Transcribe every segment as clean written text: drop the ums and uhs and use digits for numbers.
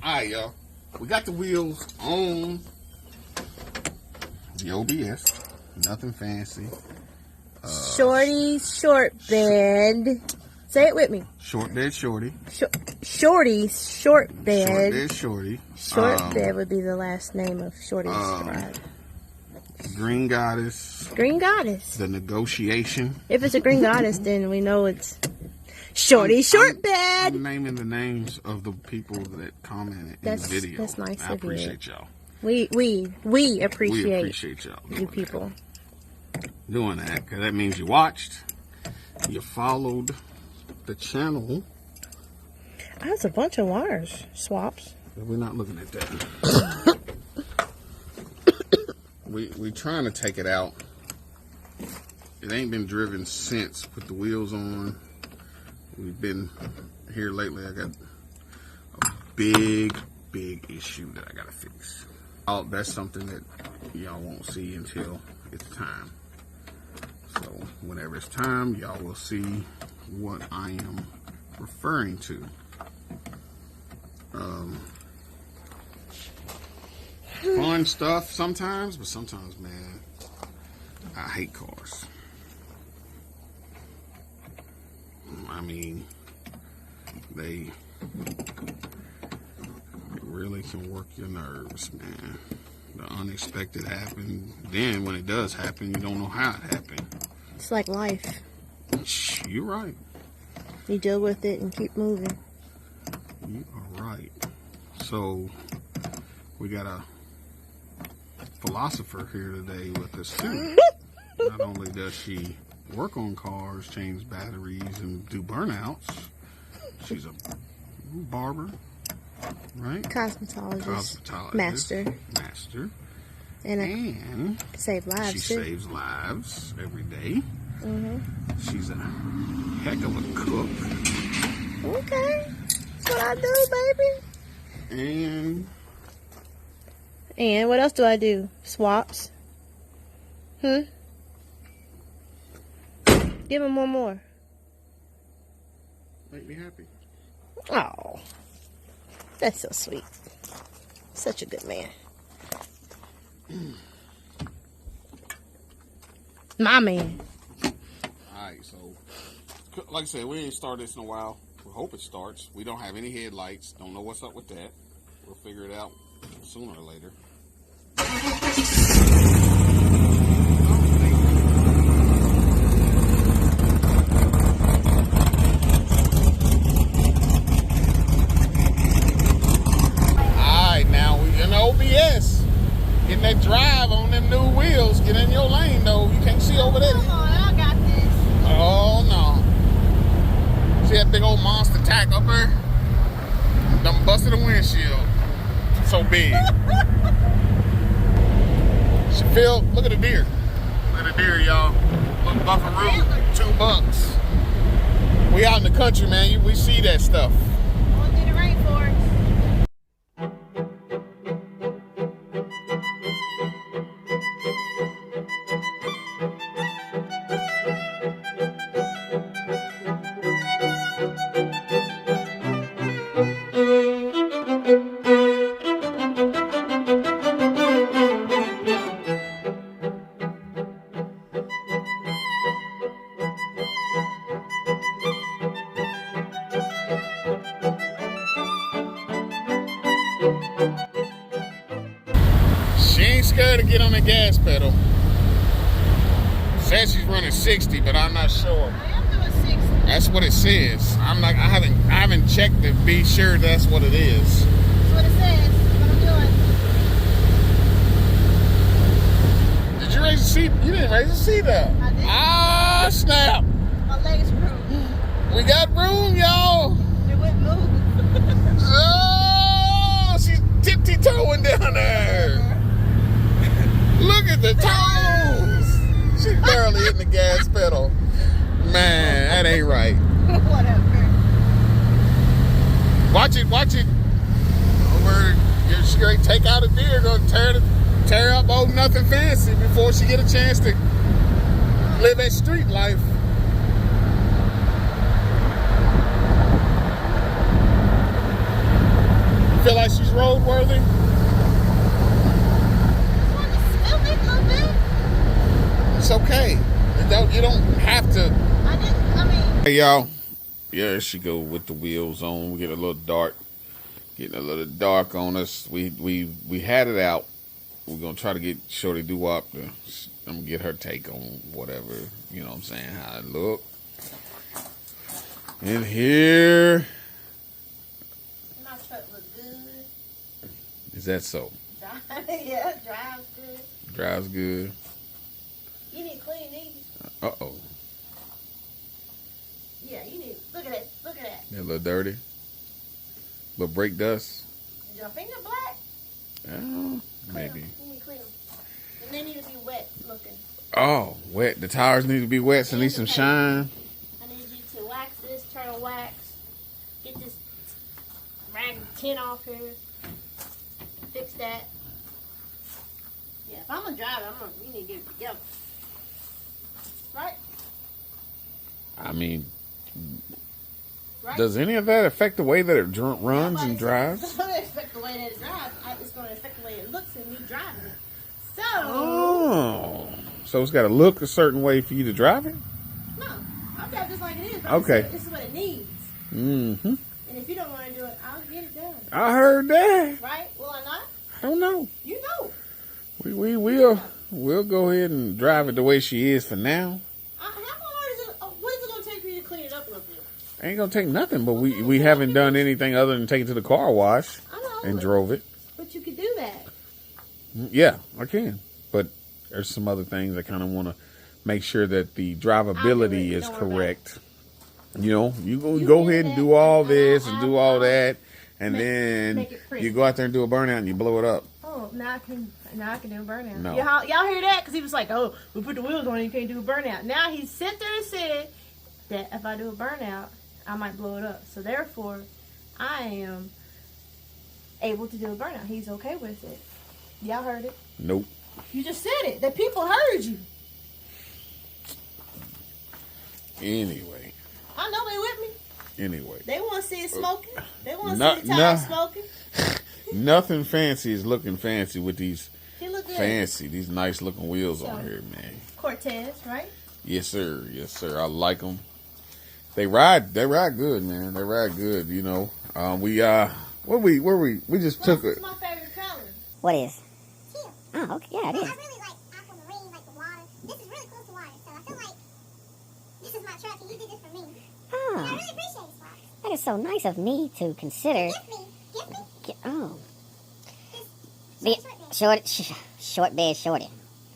Alright, y'all. We got the wheels on the OBS. Nothing fancy. Shorty's short bed. Say it with me. Short bed shorty. Shorty's short bed. Short bed shorty. Short bed would be the last name of Shorty's ride. Green Goddess. Green Goddess. The negotiation. If it's a Green Goddess, then we know it's Shorty's short bed. I'm naming the names of the people that commented in the video. That's nice I of you. appreciate y'all. We appreciate y'all you people doing that, because that means you watched, you followed the channel. That's a bunch of wires swaps. We're not looking at that. we trying to take it out. It ain't been driven since. Put the wheels on. We've been here lately. I got a big issue that I gotta fix. That's something that y'all won't see until it's time. So whenever it's time, y'all will see what I am referring to. Fun stuff sometimes, but sometimes, man, I hate cars. I mean, they really can work your nerves, man. The unexpected happened. Then when it does happen, you don't know how it happened. It's like life. You're right. You deal with it and keep moving. You are right. So we got a philosopher here today with us too. Not only does she work on cars, change batteries, and do burnouts, she's a barber, right? Cosmetologist. Master. And save lives. She saves lives every day. She's a heck of a cook. Okay. That's what I do, baby. And what else do I do? Swaps. Give him one more. Make me happy. Oh, that's so sweet. Such a good man. My man. Alright, so like I said, we ain't started this in a while. We hope it starts. We don't have any headlights. Don't know what's up with that. We'll figure it out sooner or later. Alright, now we in OBS. Getting that drive on them new wheels. Get in your lane though. You can't see over there. Come on, I got this. Oh no. See that big old monster tack up there? Done busted the windshield. So big. She feel, look at the deer. Look at the deer, y'all. Little buckaroo, $2. We out in the country, man. We see that stuff. Going through the rainforest. She ain't scared to get on the gas pedal. Says she's running 60, but I'm not sure. I am doing 60. That's what it says. I haven't checked to be sure that's what it is. That's what it says. That's what I'm doing. Did you raise the seat? You didn't raise the seat up. I did. Ah, snap. My legs broke. We got room, y'all. It wouldn't move. Oh, she's tiptoeing down there. Look at the toes. She's barely hitting the gas pedal. Man, that ain't right. Whatever. Watch it. Over, you're straight. Take out a deer. Gonna tear up old nothing fancy before she get a chance to live that street life. Feel like she's roadworthy? It's okay. You don't have to. Hey, y'all. Yeah, there she go with the wheels on. We get a little dark. Getting a little dark on us. We had it out. We're gonna try to get Shorty Doo-Wop to. I'm gonna get her take on whatever. You know what I'm saying? How it look. And here. My truck looks good. Is that so? Yeah, drives good. Drives good. You need to clean these. Uh-oh. Yeah, you need. Look at that. Look at that. They're a little dirty. Little brake dust. Is your finger black? Maybe. You need to clean them. And they need to be wet looking. Oh, wet. The tires need to be wet, so need some shine. I need you to wax this, turtle wax. Get this rag tin off here. Fix that. Yeah, if I'm gonna drive it, you need to get it together. Right? I mean, Right? does any of that affect the way that it runs and drives? It's going to affect the way that it drives. It's going to affect the way it looks and me driving it. So. Oh. So it's got to look a certain way for you to drive it? No. I'll drive just like it is. But Okay. This is what it needs. Mm-hmm. And if you don't want to do it, I'll get it done. I heard that. Right? Will I not? I don't know. You know. We'll go ahead and drive it the way she is for now. How hard is it? What is it going to take for you to clean it up a little bit? Ain't gonna take nothing, but we haven't done anything other than take it to the car wash and drove it. But you could do that. Yeah, I can. But there's some other things I kind of want to make sure that the drivability is correct. You know, you go ahead and do all this and do all that, and then you go out there and do a burnout and you blow it up. Oh, now I can do a burnout. No. Y'all hear that? Because he was like, oh, we put the wheels on and you can't do a burnout. Now he sat there and said that if I do a burnout, I might blow it up. So therefore, I am able to do a burnout. He's okay with it. Y'all heard it? Nope. You just said it. The people heard you. Anyway. I know they with me. Anyway. They want to see it smoking. They want to see the tires smoking. Nothing fancy is looking fancy with these these nice looking wheels on here, man. Cortez, right? Yes, sir. Yes, sir. I like them. They ride good, man. They ride good, you know. We just took it. What's my favorite color? What is? Teal. Oh, okay, yeah, it is. I really like aquamarine, like the water. This is really close to water, so I feel like this is my truck, and you did this for me. And I Oh, really appreciate it, Sparks. that is so nice of me to consider. Gift me. Oh, This short bed. short bed, shorty.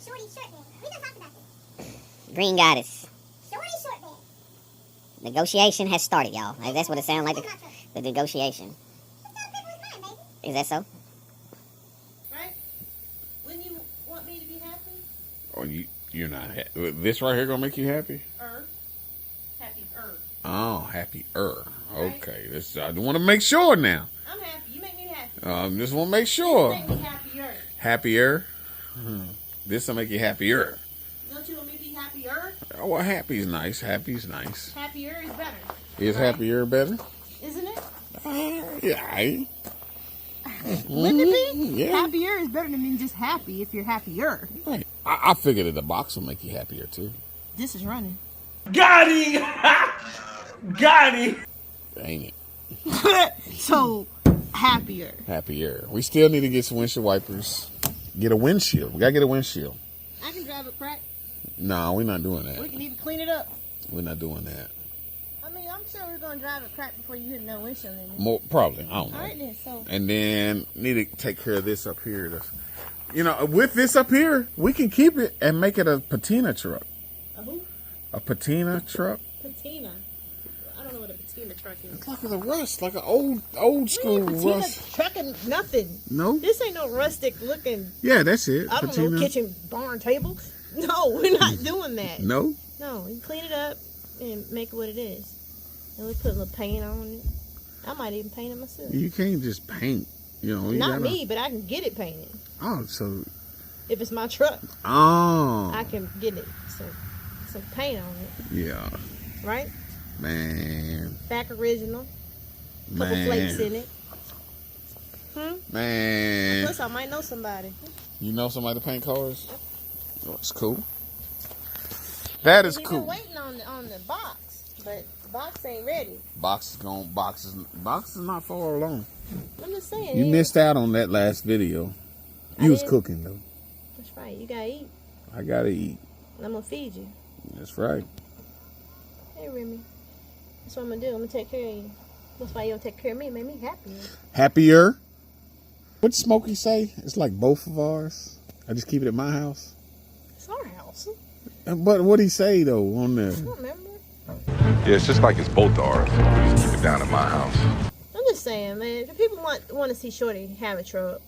Shorty short bed. We done talked about this. Green goddess. Shorty short bed. Negotiation has started, y'all. Like, that's what it sounds like. This is my truck. The negotiation. Let's tell the people it's mine, baby. Is that so? Right? Wouldn't you want me to be happy? Oh, you're not happy. This right here gonna make you happy? Happier. Oh, happier. Okay, I want to make sure now. I'm happy. You make me happy. Just want to make sure. You make me happier. Happier. This will make you happier. Don't you want me to be happier? Oh, well, happy's nice. Happy's nice. Happier is better. Is happier better? Isn't it? Yeah. Wouldn't it be? Yeah. Happier is better than just happy if you're happier. Right. I figured that the box will make you happier too. This is running. Got him! Got him! Ain't it? So, happier. Happier. We still need to get some windshield wipers. Get a windshield. We gotta get a windshield. I can drive it crack. No, we're not doing We that. can even clean it up. We're not doing that. I mean, I'm sure we're going to drive it crack before you hit no windshield in it. More probably. I don't know. All right, then. So, And then need to take care of this up here. You know, with this up here, we can keep it and make it a patina truck. a who? A patina truck. Patina. I don't know what a patina truck is. It's like a rust, like an old school Patina rust. trucking nothing. No? This ain't no rustic looking, Yeah, that's it. I don't patina. know, kitchen barn table. No, we're not doing that. No? No, you clean it up and make it what it is. And we put a little paint on it. I might even paint it myself. You can't just paint. You know, you Not gotta, me, but I can get it painted. Oh, so If it's my truck, oh I can get it. Some paint on it, yeah, right? man, Back original. Couple flakes in it. Man, Plus, I might know somebody. you know somebody to paint cars? Oh, it's cool. That is He's cool. been waiting on the box, but the box ain't ready. Box is not far along. I'm just saying. You missed out on that last video. I You was did. cooking though. That's right. You gotta eat. I gotta eat. And I'm gonna feed you. That's right. Hey, Remy. That's what I'm gonna do. I'm gonna take care of you. That's why you don't take care of me. It made me happier. Happier. What'd Smokey say? It's like both of ours. I just keep it at my house. It's our house. But what'd he say though on there? I don't remember. Yeah, it's just like it's both ours. We just keep it down at my house. I'm just saying, man. If people want to see Shorty have a truck,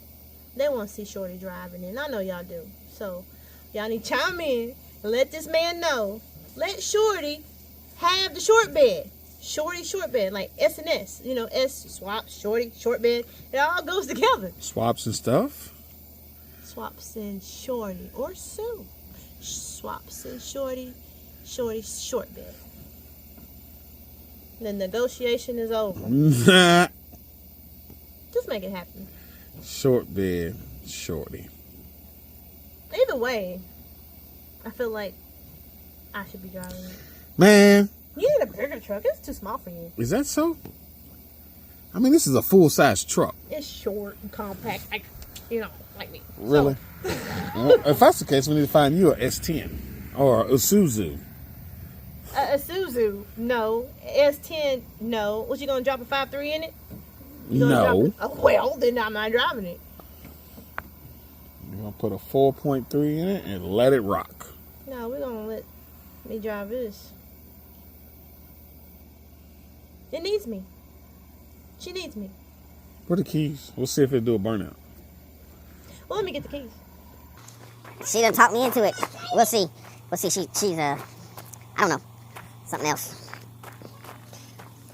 they want to see Shorty driving, and I know y'all do. So y'all need to chime in and let this man know. Let Shorty have the short bed. Shorty short bed, like S&S. You know, S swap, Shorty short bed. It all goes together. Swaps and stuff. Swaps and Shorty or Sue. Swaps and Shorty, Shorty short bed. The negotiation is over. Just make it happen. Short bed, shorty. Either way, I feel like I should be driving it. Man, You need a bigger truck. It's too small for you. is that so? I mean, this is a full-size truck. It's short and compact, like, you know, like me. Really? Well, if that's the case, we need to find you a S10 or a Isuzu. A Isuzu, no. S10, no. Was you gonna drop a 5.3 in it? No. Well, then I'm not driving it. You're going to put a 4.3 in it and let it rock. No, we're gonna let me drive this. It needs me. She needs me. Where the keys? We'll see if it'll do a burnout. Well, let me get the keys. She done talked me into it. We'll see. She's I don't know, something else.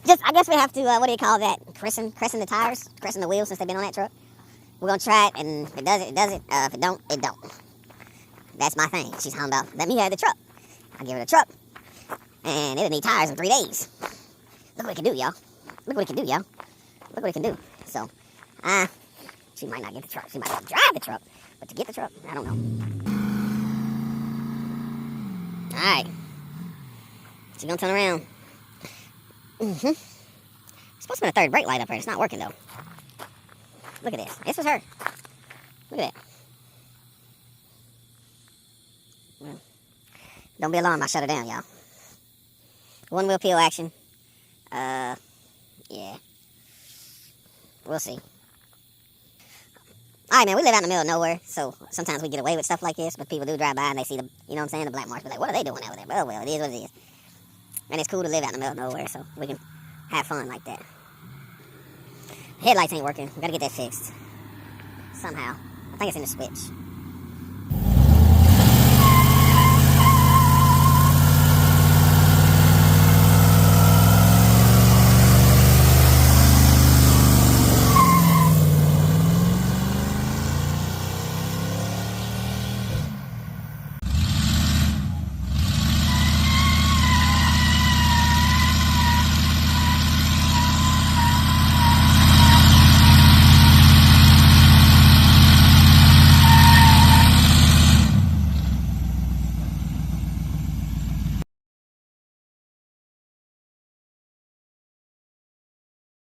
Just, I guess we have to, what do you call that? Christen the tires, christen the wheels since they've been on that truck. We're gonna try it, and if it does it, it does it. If it don't, it don't. That's my thing. She's talking about, let me have the truck. I'll give her the truck, and it'll need tires in 3 days. Look what it can do, y'all. Look what it can do, y'all. Look what it can do. So, she might not get the truck. She might not drive the truck, but to get the truck, I don't know. All right. She's gonna turn around. Supposed to be a third brake light up here. It's not working though. Look at this. This was her. Look at that. Well, don't be alarmed. I shut her down, y'all. One wheel peel action. Yeah. We'll see. Alright, man, we live out in the middle of nowhere, so sometimes we get away with stuff like this, but people do drive by and they see the, you know what I'm saying, the black marks, be like, what are they doing over there? Oh, well, it is what it is. And it's cool to live out in the middle of nowhere, so we can have fun like that. Headlights ain't working. We gotta get that fixed. Somehow. I think it's in the switch.